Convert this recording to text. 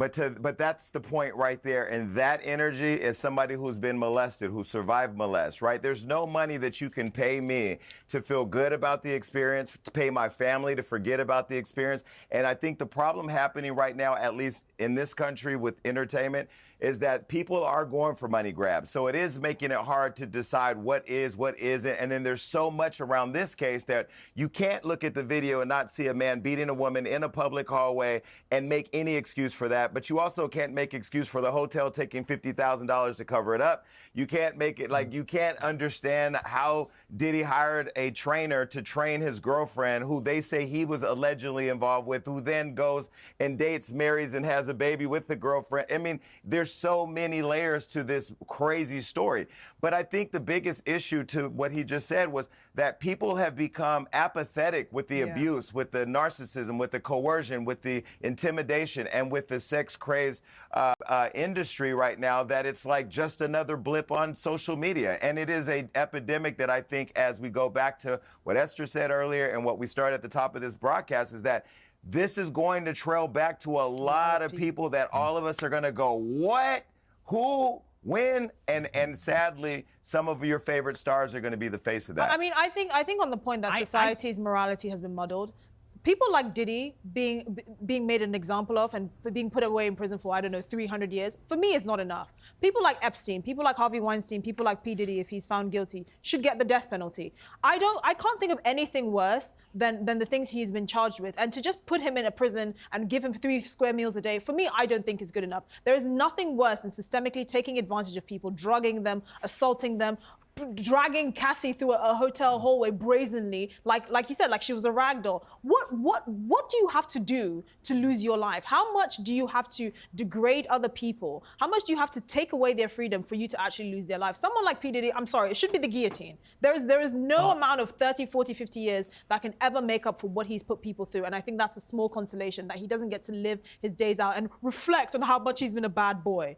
But that's the point right there. And that energy is somebody who's been molested, who survived molest, right? There's no money that you can pay me to feel good about the experience, to pay my family to forget about the experience. And I think the problem happening right now, at least in this country with entertainment, is that people are going for money grabs. So it is making it hard to decide what is, what isn't. And then there's so much around this case that you can't look at the video and not see a man beating a woman in a public hallway and make any excuse for that. But you also can't make excuse for the hotel taking $50,000 to cover it up. You can't make it like you can't understand how Diddy hired a trainer to train his girlfriend, who they say he was allegedly involved with, who then goes and dates, marries, and has a baby with the girlfriend. I mean, there's so many layers to this crazy story. But I think the biggest issue to what he just said was that people have become apathetic with the abuse, with the narcissism, with the coercion, with the intimidation, and with the sex-crazed industry right now, that it's like just another blip on social media. And it is an epidemic that I think, as we go back to what Esther said earlier and what we started at the top of this broadcast, is that this is going to trail back to a lot of people that all of us are going to go, what? Who? When? And sadly, some of your favorite stars are going to be the face of that. I mean, I think on the point that society's morality has been muddled, people like Diddy being made an example of and being put away in prison for, I don't know, 300 years, for me, is not enough. People like Epstein, people like Harvey Weinstein, people like P. Diddy, if he's found guilty, should get the death penalty. I can't think of anything worse than the things he's been charged with. And to just put him in a prison and give him 3 square meals a day, for me, I don't think is good enough. There is nothing worse than systemically taking advantage of people, drugging them, assaulting them, dragging Cassie through a hotel hallway brazenly, like you said, like she was a rag doll. What do you have to do to lose your life? How much do you have to degrade other people? How much do you have to take away their freedom for you to actually lose their life? Someone like P. Diddy, I'm sorry, it should be the guillotine. There is no amount of 30, 40, 50 years that can ever make up for what he's put people through. And I think that's a small consolation, that he doesn't get to live his days out and reflect on how much he's been a bad boy.